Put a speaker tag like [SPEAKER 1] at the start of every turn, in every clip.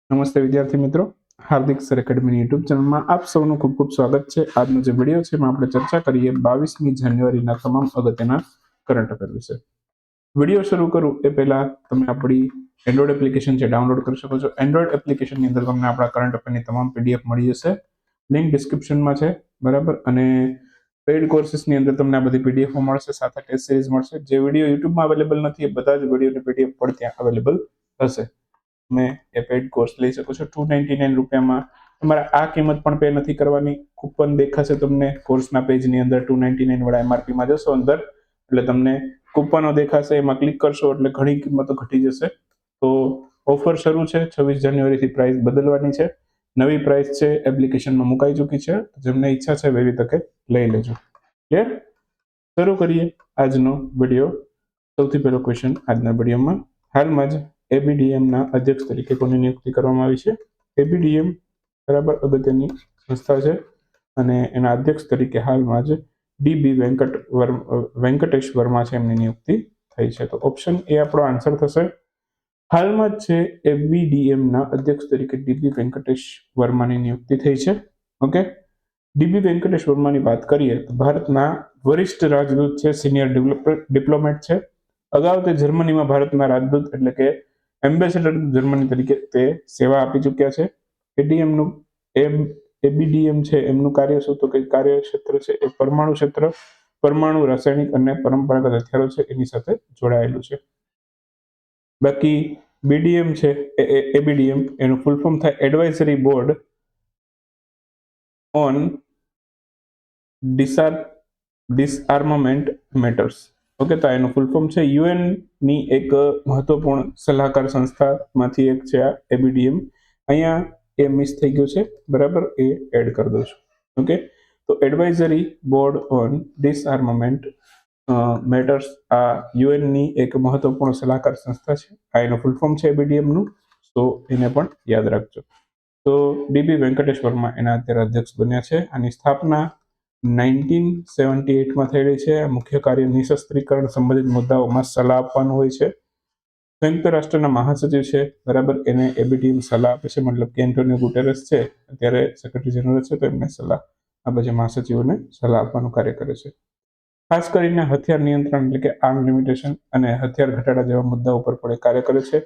[SPEAKER 1] નમસ્તે વિદ્યાર્થી મિત્રો, હાર્દિક સર એકેડમી યુટ્યુબ ચેનલમાં આપ સૌનું ખૂબ ખૂબ સ્વાગત છે. આજનો જે વિડીયો છે એમાં આપણે ચર્ચા કરીએ 22મી જાન્યુઆરીના તમામ અગત્યના કરંટ અફેર વિશે. વિડીયો શરૂ કરું એ પહેલા તમે આપણી એન્ડ્રોઈડ એપ્લિકેશન છે ડાઉનલોડ કરી શકો છો. એન્ડ્રોઈડ એપ્લિકેશનની અંદર તમને આપણા કરંટ અફેરની તમામ પીડીએફ મળી જશે. લિંક ડિસ્ક્રિપ્શનમાં છે, બરાબર. અને પેઇડ કોર્સીસની અંદર તમને આ બધી પીડીએફ મળશે, સાથે ટેસ્ટ સિરીઝ મળશે. જે વિડીયો યુટ્યુબમાં અવેલેબલ નથી એ બધા જ વિડીયોની પીડીએફ પણ ત્યાં અવેલેબલ હશે. તમે એ પેઇડ કોર્સ લઈ શકો છો. 299 રૂપિયામાં તમારે આ કિંમત પણ પે નથી કરવાની. કૂપન દેખાશે તમને કોર્સના પેજની અંદર. 299 વાળા એમઆરપીમાં જશો અંદર એટલે તમને કૂપનો દેખાશે, એમાં ક્લિક કરશો એટલે ઘણી કિંમતો ઘટી જશે. તો ઓફર શરૂ છે, 26 જાન્યુઆરીથી પ્રાઇસ બદલવાની છે. નવી પ્રાઇસ છે એપ્લિકેશનમાં મુકાઈ ચૂકી છે. જેમને ઈચ્છા છે વહેલી તકે લઈ લેજો. ક્લિયર? શરૂ કરીએ આજનો વિડીયો. સૌથી પહેલો ક્વેશ્ચન આજના વિડીયોમાં, હાલમાં જ એબીડીએમના અધ્યક્ષ તરીકે કોની નિયુક્તિ કરવામાં આવી છે? એબીડીએમ બરાબર અગત્યની સંસ્થા છે અને એના અધ્યક્ષ તરીકે હાલમાં જ ડીબી વેંકટેશ વર્મા છે, એમની નિયુક્તિ થઈ છે. તો ઓપ્શન એ આપણો આન્સર થશે. હાલમાં જ છે એબીડીએમના અધ્યક્ષ તરીકે ડીબી વેંકટેશ વર્માની નિયુક્તિ થઈ છે. ઓકે, ડીબી વેંકટેશ વર્માની વાત કરીએ તો ભારતના વરિષ્ઠ રાજદૂત છે, સિનિયર ડિપ્લોમેટ છે. અગાઉ તે જર્મનીમાં ભારતના રાજદૂત એટલે કે એમ્બેસેડર જર્મની તરીકે તે સેવા આપી ચૂક્યા છે. એબીડીએમ છે એમનું કાર્ય શું? તો કે કાર્યક્ષેત્ર છે એ પરમાણુ ક્ષેત્ર, પરમાણુ, રાસાયણિક અને પરંપરાગત હથિયારો છે એની સાથે જોડાયેલું છે. બાકી બીડીએમ છે એબીડીએમ એનું ફૂલ ફોર્મ થાય advisory board on disarmament matters. Okay, તો એનું ફૂલ ફોર્મ છે. યુએન ની એક મહત્વપૂર્ણ સલાહકાર સંસ્થામાંથી એક છે આ એબીડીએમ. અહીંયા એ મિસ થઈ ગયું છે, બરાબર, એ એડ કરી દઉં છું. ઓકે, તો advisory board on disarmament matters આ યુએન ની એક મહત્વપૂર્ણ સલાહકાર સંસ્થા છે. આ એનું ફૂલ ફોર્મ છે એબીડીએમ નું, તો એને પણ યાદ રાખજો. તો ડીબી વેંકટેશ વર્મા એના અત્યારે અધ્યક્ષ બન્યા છે. આની સ્થાપના 1978માં થયેલી છે. મુખ્ય કાર્ય નિશસ્ત્રીકરણ સંબંધિત મુદ્દાઓમાં સલાહ આપવાનું હોય છે. સંયુક્ત રાષ્ટ્રના મહાસચિવ છે, બરાબર, એને એબીડીએમ સલાહ આપે છે. મતલબ કે એન્ટોનિયો ગુટેરેસ છે અત્યારે સેક્રેટરી જનરલ છે, તો એમને સલાહ આપે છે, મહાસચિવોને સલાહ આપવાનું કાર્ય કરે છે. ખાસ કરીને હથિયાર નિયંત્રણ એટલે કે આર્મ લિમિટેશન અને હથિયાર ઘટાડા જેવા મુદ્દાઓ પર પણ કાર્ય કરે છે.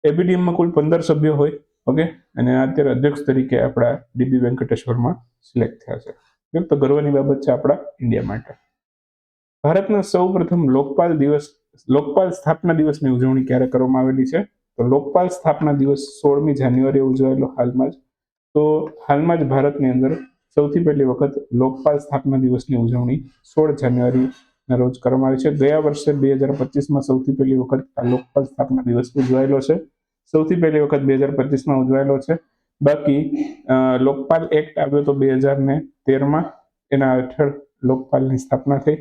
[SPEAKER 1] એબીડીએમમાં કુલ 15 સભ્યો હોય. ઓકે, અને અત્યારે અધ્યક્ષ તરીકે આપણા ડીબી વેંકટેશ વર્મા સિલેક્ટ થયા છે. તો ગર્વની બાબત છે આપણા ઇન્ડિયા માટે. ભારતના સૌ પ્રથમ લોકપાલ સ્થાપના દિવસની ઉજવણી ક્યારે કરવામાં આવેલી છે? તો લોકપાલ સ્થાપના દિવસ 16મી જાન્યુઆરીએ ઉજવાયેલો હાલમાં જ. તો હાલમાં જ ભારતની અંદર સૌથી પહેલી વખત લોકપાલ સ્થાપના દિવસની ઉજવણી 16 જાન્યુઆરીના રોજ કરવામાં આવી છે. ગયા વર્ષે 2025માં સૌથી પહેલી વખત આ લોકપાલ સ્થાપના દિવસ ઉજવાયેલો છે. સૌથી પહેલી વખત 2025માં ઉજવાયેલો છે. બાકી લોકપાલ એક્ટ આવ્યો તો 2013માં, એના હેઠળ લોકપાલની સ્થાપના થઈ.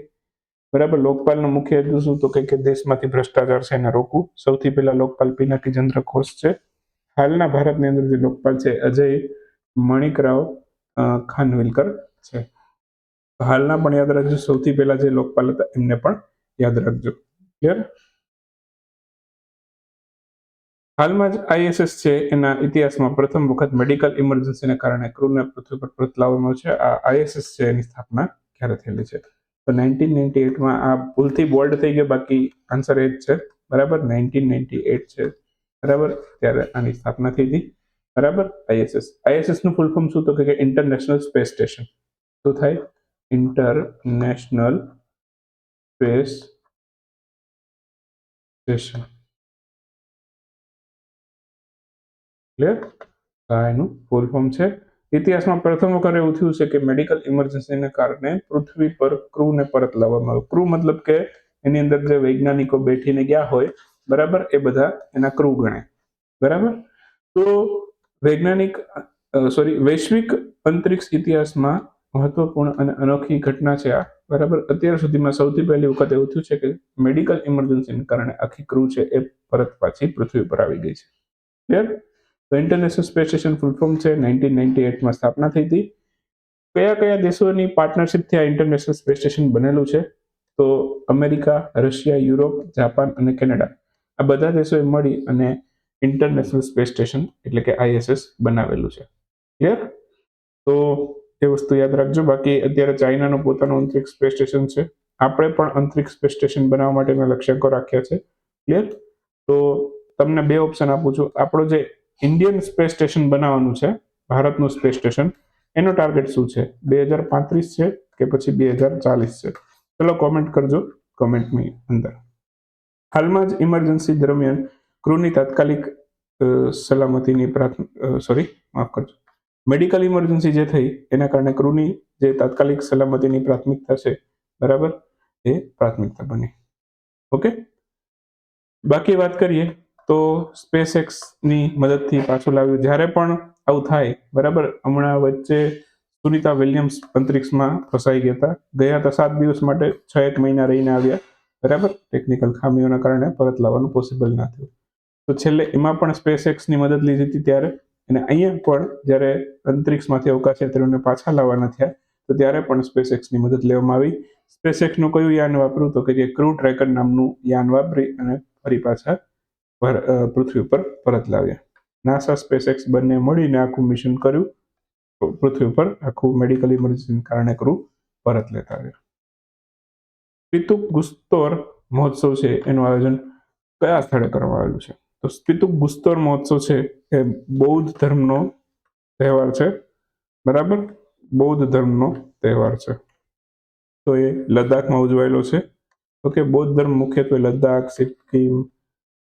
[SPEAKER 1] બરાબર. લોકપાલનો મુખ્ય હેતુ શું? તો કે દેશમાંથી ભ્રષ્ટાચાર છે એને રોકવું. સૌથી પહેલા લોકપાલ પિનાકી ચંદ્ર ઘોષ છે. હાલના ભારતની અંદર જે લોકપાલ છે અજય મણિકરાવ ખાનવિલકર છે. હાલના પણ યાદ રાખજો. સૌથી પહેલા જે લોકપાલ હતા એમને પણ યાદ રાખજો. ક્લિયર? હાલમાં જ આઈએસએસ છે એના ઇતિહાસમાં પ્રથમ વખત મેડિકલ ઇમરજન્સીને કારણે ક્રૂને પૃથ્વી પર પરત લાવવામાં છે. આ આઈએસએસ છે એની સ્થાપના ક્યારે થયેલી છે? તો 1998માં. આ ભૂલથી બોલ્ડ થઈ ગયો, બાકી આન્સર એ જ છે, બરાબર. 1998 છે, બરાબર, ત્યારે આની સ્થાપના થઈ હતી, બરાબર. આઈએસએસ નું ફૂલ ફોર્મ શું? તો કે ઇન્ટરનેશનલ સ્પેસ સ્ટેશન. શું થાય? International space station. ક્લિયર? એનું ફૂલ ફોર્મ છે. ઇતિહાસમાં પ્રથમ વખત એવું થયું છે કે મેડિકલ ઇમરજન્સીને કારણે પૃથ્વી પર ક્રૂને પરત લાવવામાં આવ્યું. ક્રૂ મતલબ કે એની અંદર જે વૈજ્ઞાનિકો બેઠીને ગયા હોય, બરાબર, એ બધા એના ક્રૂ ગણાય, બરાબર. તો વૈશ્વિક અંતરિક્ષ ઇતિહાસમાં મહત્વપૂર્ણ અને અનોખી ઘટના છે આ, બરાબર. અત્યાર સુધીમાં સૌથી પહેલી વખત એવું થયું છે કે મેડિકલ ઇમરજન્સીને કારણે આખી ક્રૂ છે એ પરત પાછી પૃથ્વી પર આવી ગઈ છે. ક્લિયર? તો international space station full form છે. 1998માં સ્થાપના થઈ હતી. કયા કયા દેશોની પાર્ટનરશિપથી આ ઇન્ટરનેશનલ સ્પેસ સ્ટેશન બનેલું છે? તો અમેરિકા, રશિયા, યુરોપ, જાપાન અને કેનેડા. આ બધા દેશોએ મળી અને ઇન્ટરનેશનલ સ્પેસ સ્ટેશન એટલે કે ISS બનાવેલું છે. ક્લિયર? તો એ વસ્તુ યાદ રાખજો. બાકી અત્યારે ચાઇનાનું પોતાનું અંતરિક્ષ સ્પેસ સ્ટેશન છે. આપણે પણ અંતરિક્ષ સ્પેસ સ્ટેશન બનાવવા માટેના લક્ષ્યાંકો રાખ્યા છે. ક્લિયર? તો તમને બે ઓપ્શન આપું છું. આપણો જે ઇન્ડિયન સ્પેસ સ્ટેશન બનાવવાનું છે, ભારતનું સ્પેસ સ્ટેશન, એનો ટાર્ગેટ શું છે? 2035 છે કે પછી 2040 છે? ચલો કોમેન્ટ કરજો કોમેન્ટની અંદર. હાલમાં જ ઇમરજન્સી દરમિયાન ક્રૂની તાત્કાલિક સલામતીની મેડિકલ ઇમરજન્સી જે થઈ એના કારણે ક્રૂની જે તાત્કાલિક સલામતીની પ્રાથમિકતા છે, બરાબર, એ પ્રાથમિકતા બની. ઓકે, બાકી વાત કરીએ તો SpaceXની મદદથી પાછું લાવ્યું. જ્યારે પણ આવું થાય, બરાબર, હમણાં વચ્ચે સુનિતા વિલિયમ્સ અંતરિક્ષમાં ફસાઈ ગયા હતા 7 દિવસ માટે, 6-1 મહિના રહીને આવ્યા, બરાબર, ટેકનિકલ ખામીઓના કારણે પરત લાવવાનું પોસિબલ ના થયું. તો છેલ્લે એમાં પણ SpaceXની મદદ લીધી હતી ત્યારે, અને અહીંયા પણ જ્યારે અંતરિક્ષમાંથી અવકાશયાત્રીઓને પાછા લાવવાના થયા તો ત્યારે પણ SpaceXની મદદ લેવામાં આવી. SpaceXનું કયું યાન વાપર્યું? તો કે ક્રૂ ટ્રેકર નામનું યાન વાપરી અને ફરી પાછા પૃથ્વી ઉપર પરત લાવ્યા. નાસા SpaceX બંને મળીને આખું મિશન કર્યું પૃથ્વી ઉપર, આખું મેડિકલ ઇમરજન્સીને કારણે ક્રૂ પરત લેતા આવ્યા. સ્પિતુક ગુસ્તોર મહોત્સવ છે એનું આયોજન કયા સ્થળે કરવામાં આવેલું છે? તો સ્પિતુક ગુસ્તોર મહોત્સવ છે એ બૌદ્ધ ધર્મનો તહેવાર છે, બરાબર, બૌદ્ધ ધર્મનો તહેવાર છે. તો એ લદ્દાખમાં ઉજવાયેલો છે. ઓકે, બૌદ્ધ ધર્મ મુખ્યત્વે લદ્દાખ, સિક્કિમ,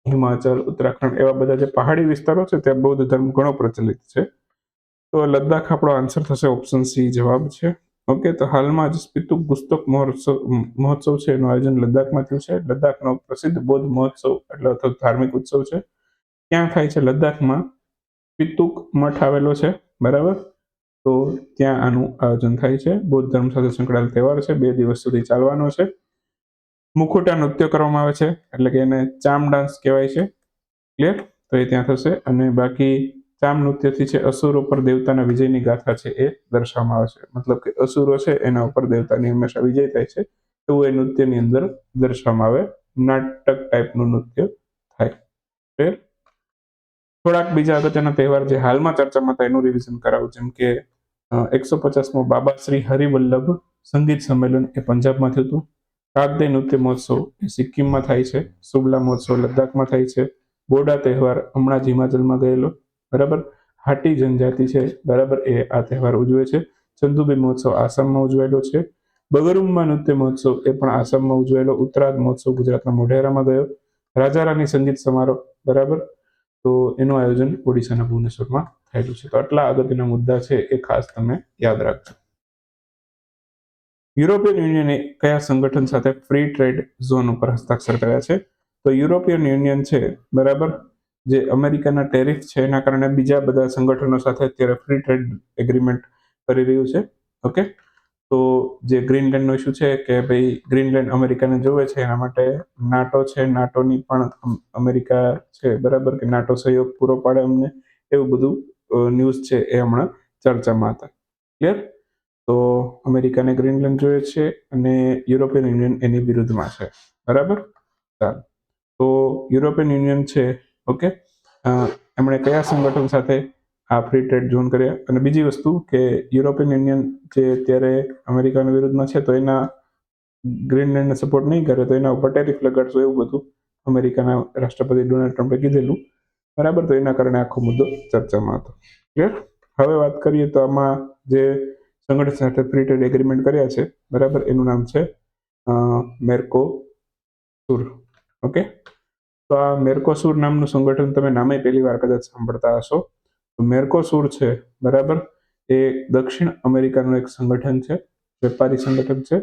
[SPEAKER 1] હિમાચલ, ઉત્તરાખંડ એવા બધા જે પહાડી વિસ્તારો છે ત્યાં બૌદ્ધ ધર્મ ઘણો પ્રચલિત છે. તો લદ્દાખ આપણો આન્સર થશે, ઓપ્શન સી જવાબ છે. ઓકે, તો હાલમાં જ સ્પિતુક ગુસ્તોક મહોત્સવ છે એનું આયોજન લદ્દાખમાં થયું છે. લદ્દાખનો પ્રસિદ્ધ બૌદ્ધ મહોત્સવ એટલે અથવા ધાર્મિક ઉત્સવ છે. ક્યાં થાય છે? લદ્દાખમાં સ્પિતુક મઠ આવેલો છે, બરાબર, તો ત્યાં આનું આયોજન થાય છે. બૌદ્ધ ધર્મ સાથે સંકળાયેલ તહેવાર છે, 2 દિવસ સુધી ચાલવાનો છે. મુખોટા નૃત્ય કરવામાં આવે છે એટલે કે એને ચામ ડાન્સ કહેવાય છે. ક્લિયર? તો એ ત્યાં થશે. અને બાકી ચામ નૃત્યથી છે અસુરો પર દેવતાના વિજયની ગાથા છે એ દર્શાવવામાં આવે છે. મતલબ કે અસુરો છે એના ઉપર દેવતાની હંમેશા વિજય થાય છે એવું એ નૃત્યની અંદર દર્શાવવામાં આવે. નાટક ટાઈપનું નૃત્ય થાય. ક્લિયર? થોડાક બીજા અગત્યના તહેવાર જે હાલમાં ચર્ચામાં હતા એનું રિવિઝન કરાવું. જેમ કે 150મો બાબા શ્રી હરિવલ્લભ સંગીત સંમેલન એ પંજાબમાં થયું હતું. કાગદે નૃત્ય મહોત્સવ એ સિક્કિમમાં થાય છે. સુબલા મહોત્સવ લદ્દાખમાં થાય છે. બોડા તહેવાર હમણાં જ હિમાચલમાં ગયેલો, બરાબર. હાટી જનજાતિ છે, બરાબર, એ આ તહેવાર ઉજવે છે. ચંદુબી મહોત્સવ આસામમાં ઉજવાયેલો છે. બગરુમ્બા નૃત્ય મહોત્સવ એ પણ આસામમાં ઉજવાયેલો. ઉત્તરાધ મહોત્સવ ગુજરાતના મોઢેરામાં ગયો. રાજા રાની સંગીત સમારોહ, બરાબર, તો એનું આયોજન ઓડિશાના ભુવનેશ્વરમાં થયેલું છે. તો આટલા અગત્યના મુદ્દા છે એ ખાસ તમે યાદ રાખજો. યુરોપિયન યુનિયને કયા સંગઠન સાથે ફ્રી ટ્રેડ ઝોન ઉપર હસ્તાક્ષર કર્યા છે? તો યુરોપિયન યુનિયન છે, બરાબર, જે અમેરિકાના ટેરિફ છે એના કારણે બીજા બધા સંગઠનો સાથે અત્યારે ફ્રી ટ્રેડ એગ્રીમેન્ટ કરી રહ્યું છે. ઓકે, તો જે ગ્રીનલેન્ડનો ઇસ્યુ છે કે ભાઈ ગ્રીનલેન્ડ અમેરિકાને જોવે છે, એના માટે નાટો છે, નાટોની પણ અમેરિકા છે, બરાબર, કે નાટો સહયોગ પૂરો પાડે અમને, એવું બધું ન્યૂઝ છે એ હમણાં ચર્ચામાં હતા. ક્લિયર? તો અમેરિકાને ગ્રીનલેન્ડ જોઈએ છે અને યુરોપિયન યુનિયન એની વિરુદ્ધમાં છે, બરાબર. ચાલો, તો યુરોપિયન યુનિયન છે, ઓકે, એમણે કયા સંગઠન સાથે આ ફ્રી ટ્રેડ ઝોન કર્યા? અને બીજી વસ્તુ કે યુરોપિયન યુનિયન જે અત્યારે અમેરિકાના વિરુદ્ધમાં છે તો એના ગ્રીનલેન્ડને સપોર્ટ નહીં કરે તો એના ઉપર ટેરિફ લગાડશો એવું બધું અમેરિકાના રાષ્ટ્રપતિ ડોનાલ્ડ ટ્રમ્પે કીધેલું, બરાબર. તો એના કારણે આખો મુદ્દો ચર્ચામાં હતો. ક્લિયર? હવે વાત કરીએ તો આમાં જે સંગઠન સાથે ફ્રી ટ્રેડ એગ્રીમેન્ટ કર્યા છે, બરાબર, એનું નામ છે મેર્કોસુર. ઓકે, તો આ મેર્કોસુર નામનું સંગઠન તમે નામે પહેલી વાર કદાચ સાંભળતા હશો. તો મેર્કોસુર છે, બરાબર, એ દક્ષિણ અમેરિકાનું એક સંગઠન છે, વેપારી સંગઠન છે.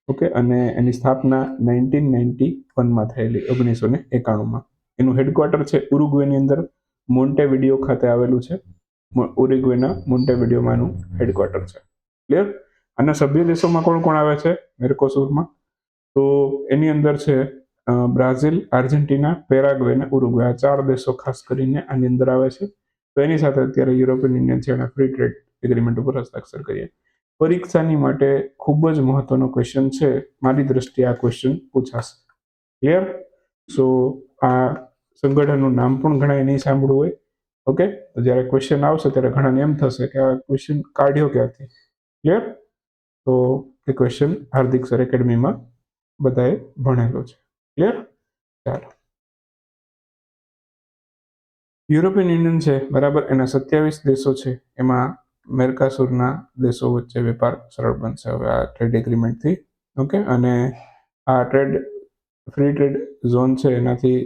[SPEAKER 1] ઓકે, અને એની સ્થાપના 1991માં થયેલી, 1991માં. એનું હેડક્વાર્ટર છે ઉરુગ્વેની અંદર મોન્ટેવિડિયો ખાતે આવેલું છે. ઉરુગ્વેના મોન્ટેવિડિયોમાં એનું હેડક્વાર્ટર છે. ક્લિયર? આના સભ્ય દેશોમાં કોણ કોણ આવે છે મેર્કોસુરમાં? તો એની અંદર છે બ્રાઝિલ, આર્જેન્ટિના, પેરાગ્વે અને ઉરુગ્વે. આ 4 દેશો ખાસ કરીને આની અંદર આવે છે. તો એની સાથે અત્યારે યુરોપિયન યુનિયન છે એના ફ્રી ટ્રેડ એગ્રીમેન્ટ ઉપર હસ્તાક્ષર કરીએ. પરીક્ષાની માટે ખૂબ જ મહત્વનો ક્વેશ્ચન છે, મારી દ્રષ્ટિએ આ ક્વેશ્ચન પૂછાશે. ક્લિયર? સો આ સંગઠનનું નામ પણ ઘણા નહીં સાંભળવું હોય. ઓકે, તો જ્યારે ક્વેશ્ચન આવશે ત્યારે ઘણાને એમ થશે કે આ ક્વેશ્ચન કાઢ્યો ક્યાંથી. ક્લિયર? તો એ ક્વેશ્ચન હાર્દિક સર એકેડમીમાં બધાએ ભણેલો છે. ક્લિયર? ચાલો. યુરોપિયન યુનિયન છે બરાબર, એના 27 દેશો છે. એમાં મેરકાસુરના દેશો વચ્ચે વેપાર સરળ બનશે હવે આ ટ્રેડ એગ્રીમેન્ટથી. ઓકે, અને આ ફ્રી ટ્રેડ ઝોન છે એનાથી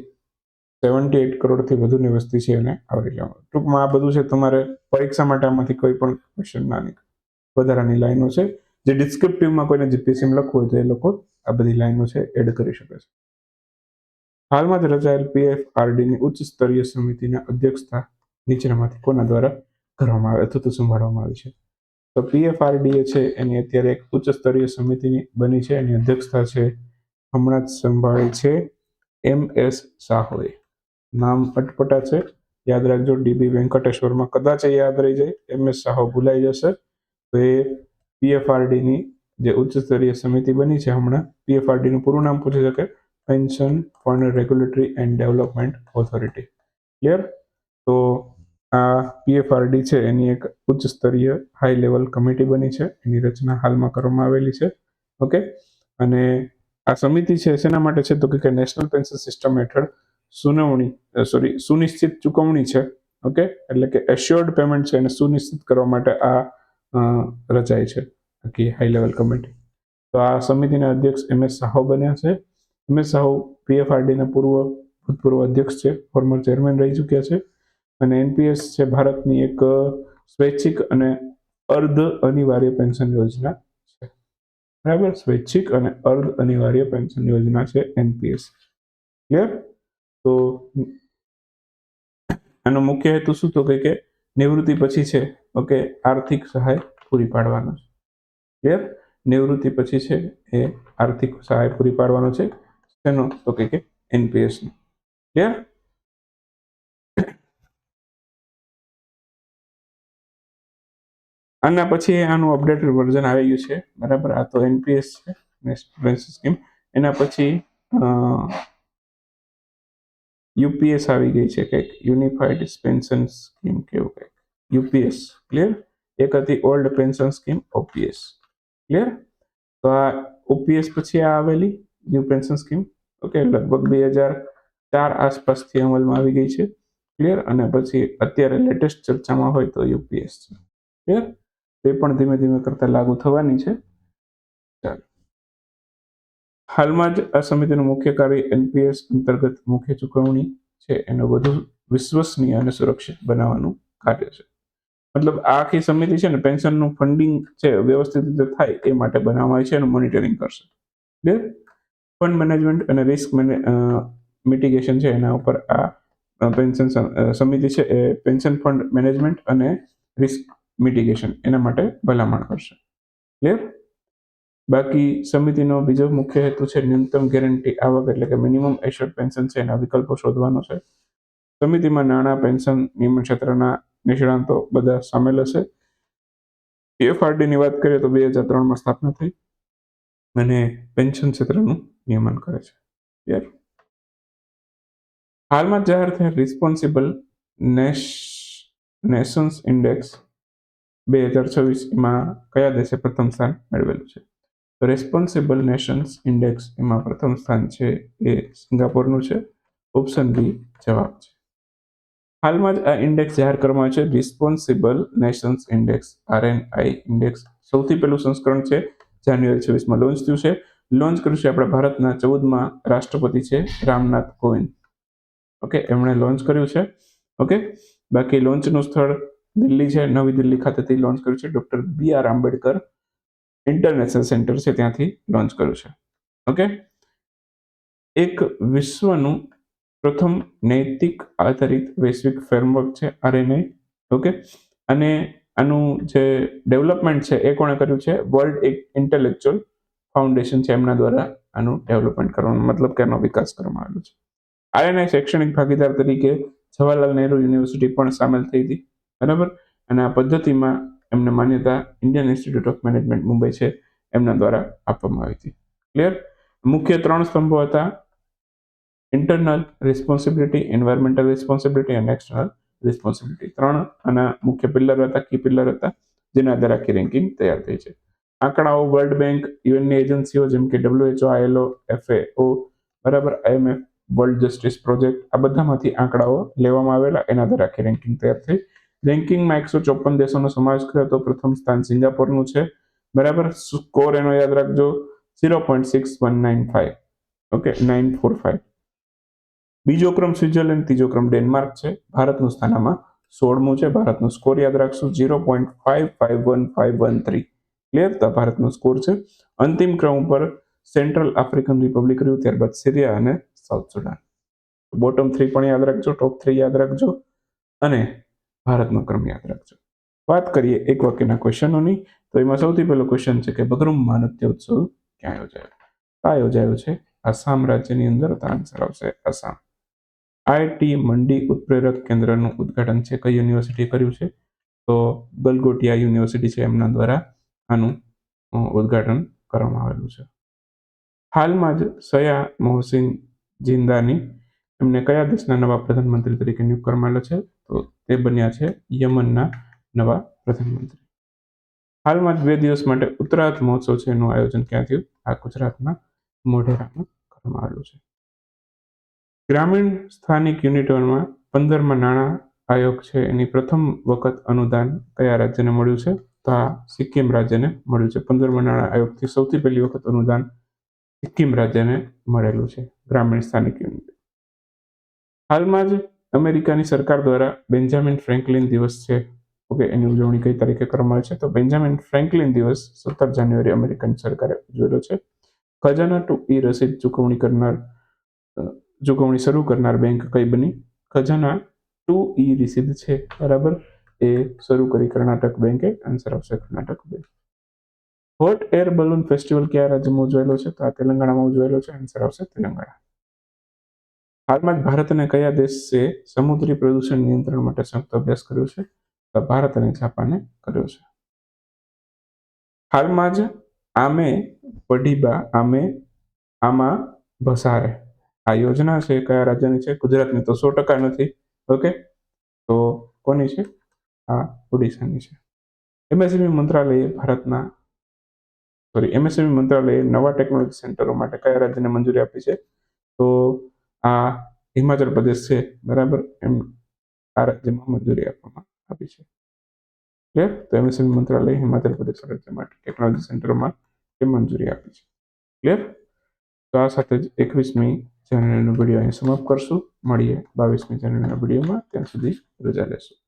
[SPEAKER 1] 78 કરોડથી વધુની વસ્તી છે એને આવરી લેવાનું. ટૂંકમાં આ બધું છે તમારે પરીક્ષા માટે આમાંથી કોઈ પણ ક્વેશ્ચન ના વધારાની લાઈનો છે જે ડિસ્ક્રિપ્ટિવમાં કોઈને જીપીએસસીમાં લખવું હોય તો એ લોકો આ બધી લાઈનો છે એડ કરી શકે છે. હાલમાં જ રચાયેલ પીએફઆરડીની ઉચ્ચ સ્તરીય સમિતિના અધ્યક્ષતા નીચેનામાંથી કોના દ્વારા કરવામાં આવે અથવા તો સંભાળવામાં આવી છે? તો પીએફઆરડી છે એની અત્યારે એક ઉચ્ચ સ્તરીય સમિતિની બની છે. એની અધ્યક્ષતા છે હમણાં જ સંભાળી છે MS સાહોએ. નામ અટપટા છે, યાદ રાખજો. ડીબી વેંકટેશ્વરમાં કદાચ યાદ રહી જાય, MS સાહો ભૂલાઈ જશે. તો એ પીએફઆરડીની જે ઉચ્ચ સ્તરીય સમિતિ બની છે હમણાં, પીએફઆરડીનું પૂરું નામ પૂછી શકે, pension fund regulatory and development authority. Clear? તો આ પીએફઆરડી છે એની એક ઉચ્ચ સ્તરીય હાઈ લેવલ કમિટી બની છે. એની રચના હાલમાં કરવામાં આવેલી છે. ઓકે, અને આ સમિતિ છે શેના માટે છે? તો કે નેશનલ પેન્શન સિસ્ટમ હેઠળ સુનિશ્ચિત ચૂકવણી છે. ઓકે, એટલે કે એશ્યોર્ડ પેમેન્ટ છે એને સુનિશ્ચિત કરવા માટે આ રચાય છે આખી હાઈ લેવલ કમિટી. તો આ સમિતિના અધ્યક્ષ MS સાહો બન્યા છે. MS સાહો પીએફઆરડીના ભૂતપૂર્વ અધ્યક્ષ છે, ફોર્મર ચેરમેન રહી ચૂક્યા છે. અને એનપીએસ છે ભારતની એક સ્વૈચ્છિક અને અર્ધ અનિવાર્ય પેન્શન યોજના છે. બરાબર, સ્વૈચ્છિક અને અર્ધ અનિવાર્ય પેન્શન યોજના છે એનપીએસ. ક્લિયર? તો આનો મુખ્ય હેતુ શું? તો કે નિવૃત્તિ પછી છે ઓકે આર્થિક સહાય પૂરી પાડવાનો છે. ક્લિયર? નિવૃત્તિ પછી છે એ આર્થિક સહાય પૂરી પાડવાનો છે. શેનો? તો કે એનપીએસ નો. ક્લિયર? આના પછી આનું અપડેટેડ વર્ઝન આવી ગયું છે બરાબર. આ તો એનપીએસ છે, નેશનલ પેન્શન સ્કીમ. એના પછી યુપીએસ આવી ગઈ છે કંઈક, યુનિફાઈડ પેન્શન સ્કીમ કેવું કંઈક, યુપીએસ. ક્લિયર? એક હતી old pension scheme, OPS. Clear? તો આ ઓપીએસ પછી આ આવેલી ન્યૂ પેન્શન સ્કીમ. ઓકે, લગભગ 2004 આસપાસથી અમલમાં આવી ગઈ છે. ક્લિયર? અને પછી અત્યારે લેટેસ્ટ ચર્ચામાં હોય તો યુપીએસ છે. ક્લિયર? તે પણ ધીમે ધીમે કરતા લાગુ થવાની છે. ચાલો. હાલમાં જ આ સમિતિનું મુખ્ય કાર્ય એનપીએસ અંતર્ગત મુખ્ય ચૂકવણી છે એને વધુ વિશ્વસનીય અને સુરક્ષિત બનાવવાનું કાર્ય છે. મતલબ આ આખી સમિતિ છે ને પેન્શનનું ફંડિંગ છે વ્યવસ્થિત રીતે થાય એ માટે બનાવવામાં આવી છે, એનું મોનિટરિંગ કરશે. ક્લિયર? ફંડ મેનેજમેન્ટ અને રિસ્ક મિટિગેશન છે એના ઉપર આ પેન્શન સમિતિ છે એ પેન્શન ફંડ મેનેજમેન્ટ અને રિસ્ક મિટિગેશન એના માટે ભલામણ કરશે. ક્લિયર? બાકી સમિતિનો બીજો મુખ્ય હેતુ છે ન્યૂનતમ ગેરંટી આવક એટલે કે મિનિમમ એશ્યોર્ડ પેન્શન છે એના વિકલ્પો શોધવાનો છે. સમિતિમાં નાણાં, પેન્શન, નિયમન ક્ષેત્રના નિષ્ણાંતો બધા સામેલ હશે. પીએફઆરડીની વાત કરીએ તો 2003માં સ્થાપના થઈ અને પેન્શન ક્ષેત્રનું નિયમન કરે છે. ક્લિયર? હાલમાં જાહેર થયેલ રિસ્પોન્સિબલ નેશન્સ ઇન્ડેક્સ 2026 એમાં કયા દેશે પ્રથમ સ્થાન મેળવેલું છે? તો રેસ્પોન્સિબલ નેશન્સ ઇન્ડેક્સ એમાં પ્રથમ સ્થાન છે એ સિંગાપોરનું છે. ઓપ્શન બી જવાબ છે. હાલમાં જ આ ઇન્ડેક્સ જાહેર કરવામાં આવ્યો છે, responsible Nations index RNI index. સૌથી પહેલું સંસ્કરણ છે જાન્યુઆરી 26માં લોન્ચ થયું છે. લોન્ચ કર્યું છે આપણા ભારતના 14મા રાષ્ટ્રપતિ છે રામનાથ કોવિંદ. ઓકે, એમણે લોન્ચ કર્યું છે. ઓકે, બાકી લોન્ચનું સ્થળ દિલ્હી છે, નવી દિલ્હી ખાતેથી લોન્ચ કર્યું છે. Doctor BR Ambedkar international centre છે ત્યાંથી લોન્ચ કર્યું છે. ઓકે, એક વિશ્વનું પ્રથમ નૈતિક આધારિત વૈશ્વિક ફ્રેમવર્ક છે RNI. ઓકે, અને આનું જે ડેવલપમેન્ટ છે એ કોણે કર્યું છે? વર્લ્ડ ઇન્ટેલેક્ચ્યુઅલ ફાઉન્ડેશન છે એમના દ્વારા આનું ડેવલપમેન્ટ કરવાનો મતલબ કે આનો વિકાસ કરવામાં આવેલો છે. RNI શૈક્ષણિક ભાગીદાર તરીકે જવાહરલાલ નહેરુ યુનિવર્સિટી પણ સામેલ થઈ હતી. બરાબર, અને આ પદ્ધતિમાં એમને માન્યતા Indian institute of management Mumbai છે એમના દ્વારા આપવામાં આવી હતી. ક્લિયર? મુખ્ય 3 સ્તંભો હતા ઇન્ટરનલ રિસ્પોન્સિબિલિટી, એન્વાયરમેન્ટલ રિસ્પોન્સિબિલિટી અને એક્સટર્નલ રિસ્પોન્સિબિલિટી. 3 આના મુખ્ય પિલર હતા, કી પિલર હતા, જેના આધારે આખી રેન્કિંગ તૈયાર થઈ છે. આંકડાઓ વર્લ્ડ બેંક, યુએનની એજન્સીઓ જેમ કે WHO, ILO, FAO, બરાબર, IMF, વર્લ્ડ જસ્ટિસ પ્રોજેક્ટ, આ બધામાંથી આંકડાઓ લેવામાં આવેલા, એના આધારે આખી રેન્કિંગ તૈયાર થઈ. રેન્કિંગમાં 154 દેશોનો સમાવેશ કર્યો હતો. પ્રથમ સ્થાન સિંગાપોરનું છે, બરાબર. સ્કોર એનો યાદ રાખજો 0.6195, ઓકે, 945. બીજો ક્રમ સ્વિટ્ઝરલેન્ડ, ત્રીજો ક્રમ ડેનમાર્ક છે. ભારતનું સ્થાન આમાં 16મું છે. ભારતનો સ્કોર યાદ રાખશું 0.551513. ક્લિયર? તો ભારતનો સ્કોર છે. અંતિમ ક્રમ ઉપર સેન્ટ્રલ આફ્રિકન રિપબ્લિક રહ્યું, ત્યારબાદ સિરિયા અને સાઉથ સુડાન. બોટમ 3 પણ યાદ રાખજો, ટોપ 3 યાદ રાખજો અને ભારતનો ક્રમ યાદ રાખજો. વાત કરીએ એક વાક્યના ક્વેશ્ચનોની, તો એમાં સૌથી પહેલો ક્વેશ્ચન છે કે બગરુમ્બા નૃત્ય ઉત્સવ ક્યાં યોજાયો? આ યોજાયો છે આસામ રાજ્યની અંદર. તો આન્સર આવશે આસામ. આઈઆઈટી મંડી ઉત્પ્રેરક કેન્દ્રનું ઉદ્ઘાટન છે કઈ યુનિવર્સિટી કર્યું છે? તો ગલગોટિયા યુનિવર્સિટી છે, એમના દ્વારા આનું ઉદ્ઘાટન કરવામાં આવેલું છે. હાલમાં જ સયા મોહસિન જિંદાની એમને કયા દેશના નવા પ્રધાનમંત્રી તરીકે નિયુક્ત કરવામાં આવેલા છે? તો તે બન્યા છે યમનના નવા પ્રધાનમંત્રી. હાલમાં જ 2 દિવસ માટે ઉત્તરાયણ મહોત્સવ છે, એનું આયોજન ક્યાં થયું? આ ગુજરાતના મોઢેરામાં કરવામાં આવેલું છે. ગ્રામીણ સ્થાનિક યુનિટોમાં 15માં નાણાં આયોગ છે, એની પ્રથમ વખત અનુદાન કયા રાજ્યને મળ્યું છે? તો આ સિક્કિમ રાજ્યને મળ્યું છે. 15માં નાણાં આયોગથી સૌથી પહેલી વખત અનુદાન સિક્કિમ રાજ્યને મળેલું છે, ગ્રામીણ સ્થાનિક યુનિટ. હાલમાં જ અમેરિકાની સરકાર દ્વારા બેન્જામિન ફ્રેન્કલિન દિવસ છે, ઓકે, એની ઉજવણી કઈ તારીખે કરવામાં આવે છે? તો બેન્જામિન ફ્રેન્કલિન દિવસ 17 જાન્યુઆરી અમેરિકન સરકારે ઉજવેલો છે. ખજાના ટુ ઈ રસીદ ચૂકવણી શરૂ કરનાર બેંક કઈ બની? ખજાના ટુ ઈ રસીદ છે, બરાબર, એ શરૂ કરી કર્ણાટક બેંકે. આન્સર આવશે Karnataka bank. Hot air balloon festival કયા રાજ્યમાં ઉજવાયેલો છે? તો આ તેલંગાણામાં ઉજવાયેલો છે. આન્સર આવશે તેલંગાણા. હાલમાં જ ભારત અને કયા દેશે સમુદ્રી પ્રદૂષણ નિયંત્રણ માટે સંયુક્ત અભ્યાસ કર્યો છે? તો ભારત અને જાપાને કર્યો છે. હાલમાં જ આમે પઢીબા આમે આમાં ભસારે આ યોજના છે કયા રાજ્યની છે? ગુજરાતની તો 100% નથી, ઓકે, તો કોની છે? આ ઓડિશાની છે. એમએસએમઈ મંત્રાલયે નવા ટેકનોલોજી સેન્ટરો માટે કયા રાજ્યને મંજૂરી આપી છે? તો આ હિમાચલ પ્રદેશ છે, બરાબર, એમ આ રાજ્યમાં મંજૂરી આપવામાં આવી છે. ક્લિયર? તો એમએસએમઈ મંત્રાલય હિમાચલ પ્રદેશ રાજ્ય માટે ટેકનોલોજી સેન્ટરોમાં એ મંજૂરી આપી છે. ક્લિયર? તો આ સાથે જ 21મી જાન્યુઆરીનો વિડીયો અહીં સમાપ્ત કરશું. મળીએ 22મી જાન્યુઆરીના વિડીયોમાં. ત્યાં સુધી રજા લેશું.